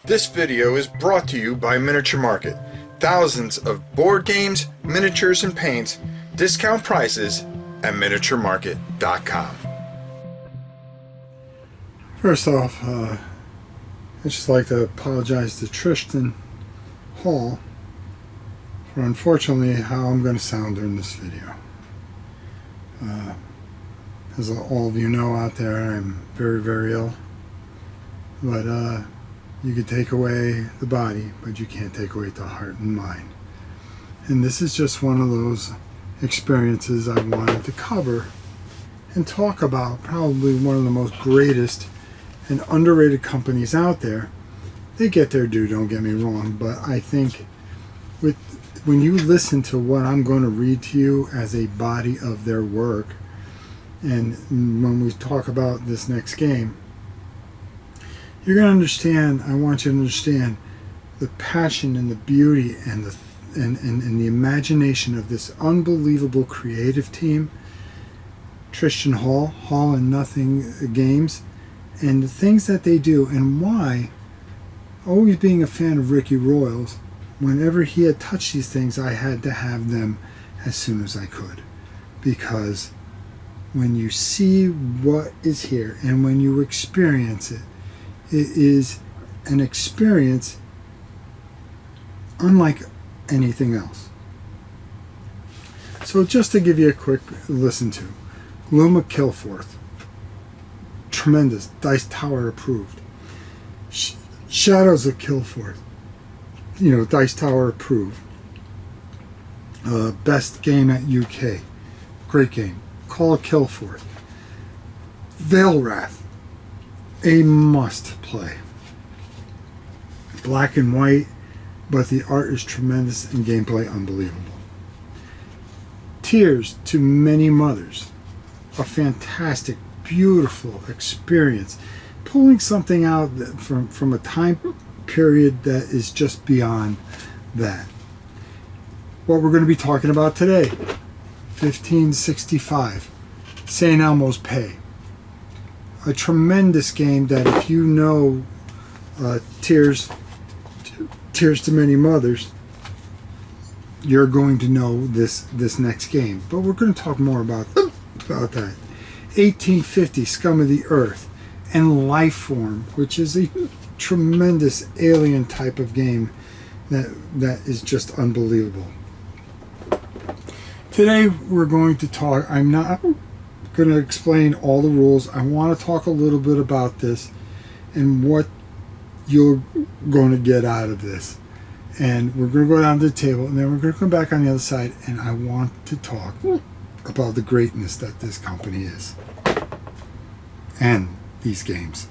This video is brought to you by Miniature Market. Thousands of board games, miniatures, and paints, discount prices at miniaturemarket.com. First off, I'd just like to apologize to Tristan Hall for unfortunately how I'm going to sound during this video. As all of you know out there, I'm very, very ill. But you can take away the body, but you can't take away the heart and mind. And this is just one of those experiences I wanted to cover and talk about. Probably one of the most greatest and underrated companies out there. They get their due, don't get me wrong, but I think when you listen to what I'm going to read to you as a body of their work, and when we talk about this next game, you're going to understand. I want you to understand the passion and the beauty and the imagination of this unbelievable creative team, Tristan Hall and Nothing Games, and the things that they do, and why, always being a fan of Ricky Royals, whenever he had touched these things, I had to have them as soon as I could. Because when you see what is here and when you experience it, it is an experience unlike anything else. So just to give you a quick listen to, Gloom of Kilforth, tremendous, Dice Tower approved. Shadows of Kilforth, Dice Tower approved. Best game at UK, great game. Call of Kilforth, Veilwrath, a must play. Black and white, but the art is tremendous and gameplay unbelievable. Tears to Many Mothers, a fantastic, beautiful experience, pulling something out from a time period that is just beyond that. What we're going to be talking about today, 1565, St. Elmo's Pay. A tremendous game that if you know Tears to Many Mothers, you're going to know this next game. But we're going to talk more about that. 1850, Scum of the Earth, and Lifeform, which is a tremendous alien type of game that is just unbelievable. Today we're going to talk, I'm not going to explain all the rules. I want to talk a little bit about this and what you're going to get out of this. And we're going to go down to the table, and then we're going to come back on the other side, and I want to talk about the greatness that this company is and these games.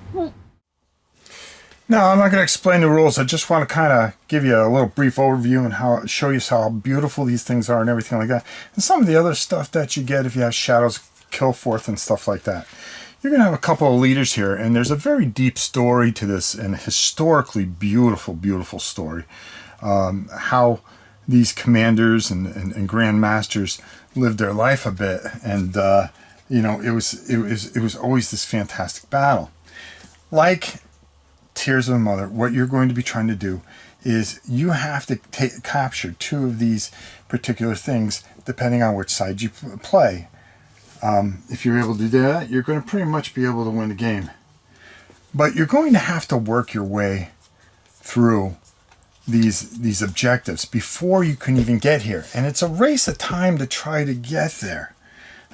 Now, I'm not going to explain the rules. I just want to kind of give you a little brief overview and show you how beautiful these things are and everything like that. And some of the other stuff that you get if you have Shadows Kilforth and stuff like that. You're going to have a couple of leaders here, and there's a very deep story to this, and historically beautiful, beautiful story. How these commanders and grandmasters lived their life a bit, and it was always this fantastic battle. Like Tears of a Mother, what you're going to be trying to do is you have to capture two of these particular things depending on which side you play. If you're able to do that, you're going to pretty much be able to win the game. But you're going to have to work your way through these objectives before you can even get here. And it's a race of time to try to get there.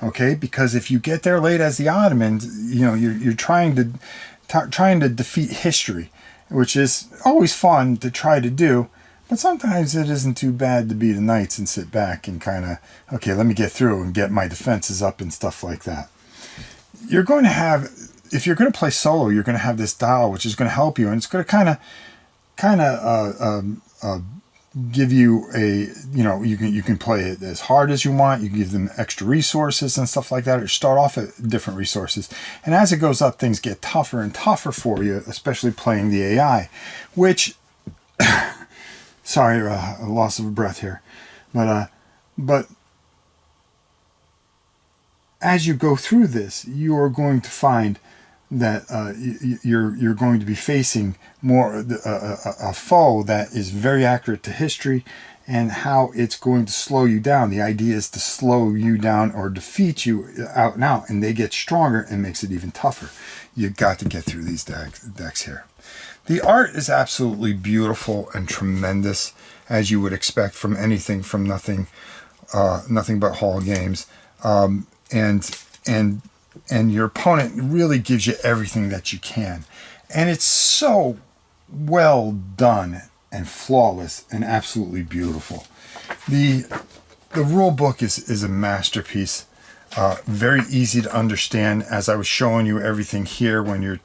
Okay? Because if you get there late as the Ottomans, you're trying to defeat history, which is always fun to try to do. But sometimes it isn't too bad to be the knights and sit back and kind of, okay, let me get through and get my defenses up and stuff like that. You're going to have, if you're going to play solo, you're going to have this dial, which is going to help you. And it's going to kind of give you a, you can play it as hard as you want. You can give them extra resources and stuff like that, or start off at different resources. And as it goes up, things get tougher and tougher for you, especially playing the AI, which... Sorry, a loss of breath here. But as you go through this, you are going to find that you're going to be facing more a foe that is very accurate to history, and how it's going to slow you down. The idea is to slow you down or defeat you out and out, and they get stronger and makes it even tougher. You got to get through these decks here. The art is absolutely beautiful and tremendous, as you would expect from anything from Nothing But Hall Games, and your opponent really gives you everything that you can, and it's so well done and flawless and absolutely beautiful. The rule book is a masterpiece, very easy to understand, as I was showing you everything here when you're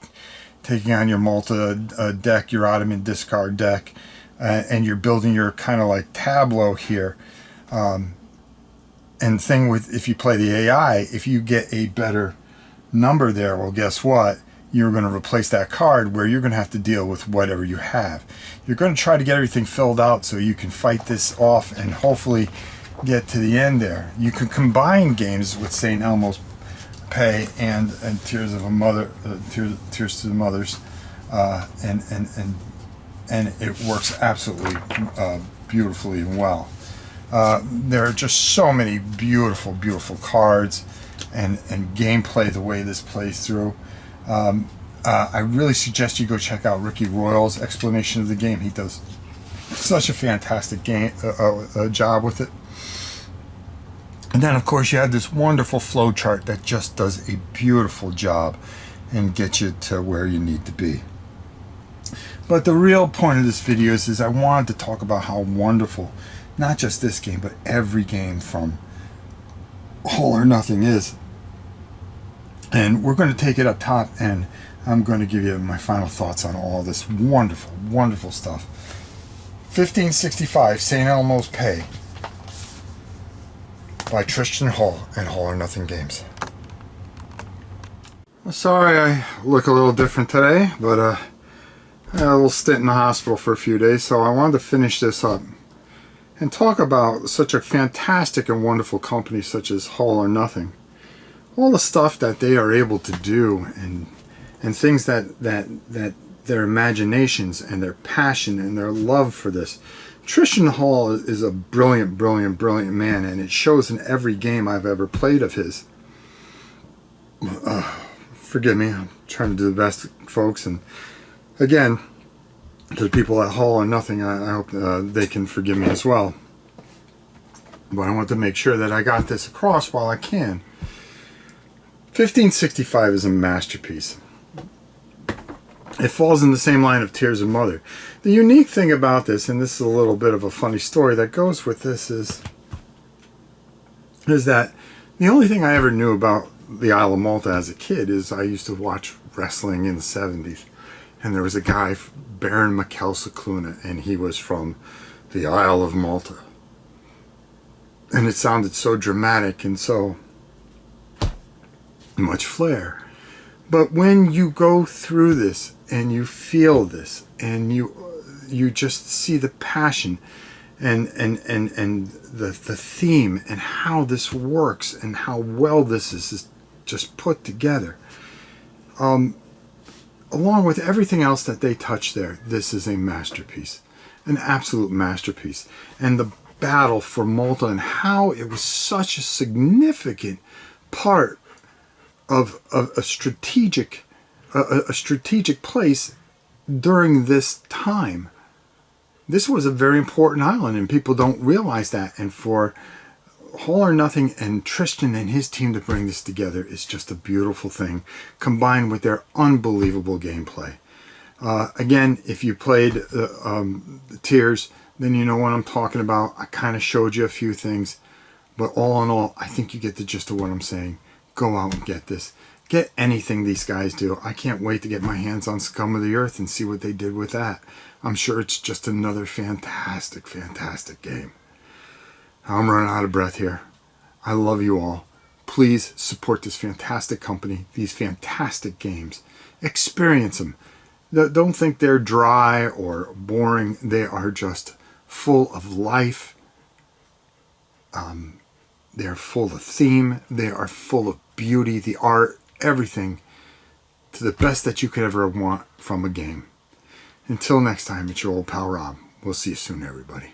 taking on your Malta deck, your Ottoman discard deck, and you're building your kind of like tableau here. And thing with, if you play the AI, if you get a better number there, well, guess what? You're going to replace that card where you're going to have to deal with whatever you have. You're going to try to get everything filled out so you can fight this off and hopefully get to the end there. You can combine games with St. Elmo's Pay and Tears of a Mother, Tears to the Mothers, and it works absolutely beautifully and well. There are just so many beautiful, beautiful cards and gameplay the way this plays through. I really suggest you go check out Ricky Royal's explanation of the game. He does such a fantastic job with it. And then, of course, you have this wonderful flow chart that just does a beautiful job and gets you to where you need to be. But the real point of this video is I wanted to talk about how wonderful not just this game, but every game from All or Nothing is. And we're going to take it up top, and I'm going to give you my final thoughts on all this wonderful, wonderful stuff. 1565, St. Elmo's Pay, by Tristan Hall and All or Nothing Games. Sorry I look a little different today, but I had a little stint in the hospital for a few days, so I wanted to finish this up and talk about such a fantastic and wonderful company such as All or Nothing. All the stuff that they are able to do, and things that their imaginations and their passion and their love for this. Tristan Hall is a brilliant, brilliant, brilliant man, and it shows in every game I've ever played of his. Forgive me, I'm trying to do the best, folks. And again, to the people at All or Nothing, I hope they can forgive me as well. But I want to make sure that I got this across while I can. 1565 is a masterpiece. It falls in the same line of Tears of Mother. The unique thing about this, and this is a little bit of a funny story that goes with this, is that the only thing I ever knew about the Isle of Malta as a kid is I used to watch wrestling in the 70s. And there was a guy, Baron Mikel Cicluna, and he was from the Isle of Malta. And it sounded so dramatic and so much flair. But when you go through this and you feel this and you just see the passion and the theme and how this works and how well this is just put together, along with everything else that they touch there, this is a masterpiece, an absolute masterpiece. And the battle for Malta and how it was such a significant part of a strategic place during this time. This was a very important island, and people don't realize that. And for All or Nothing and Tristan and his team to bring this together is just a beautiful thing, combined with their unbelievable gameplay. Again, if you played Tears, then you know what I'm talking about. I kind of showed you a few things, but all in all, I think you get the gist of what I'm saying. Go out and get this. Get anything these guys do. I can't wait to get my hands on Scum of the Earth and see what they did with that. I'm sure it's just another fantastic, fantastic game. I'm running out of breath here. I love you all. Please support this fantastic company, these fantastic games. Experience them. Don't think they're dry or boring. They are just full of life. They're full of theme. They are full of beauty, the art, everything. to the best that you could ever want from a game. Until next time, it's your old pal Rob. We'll see you soon, everybody.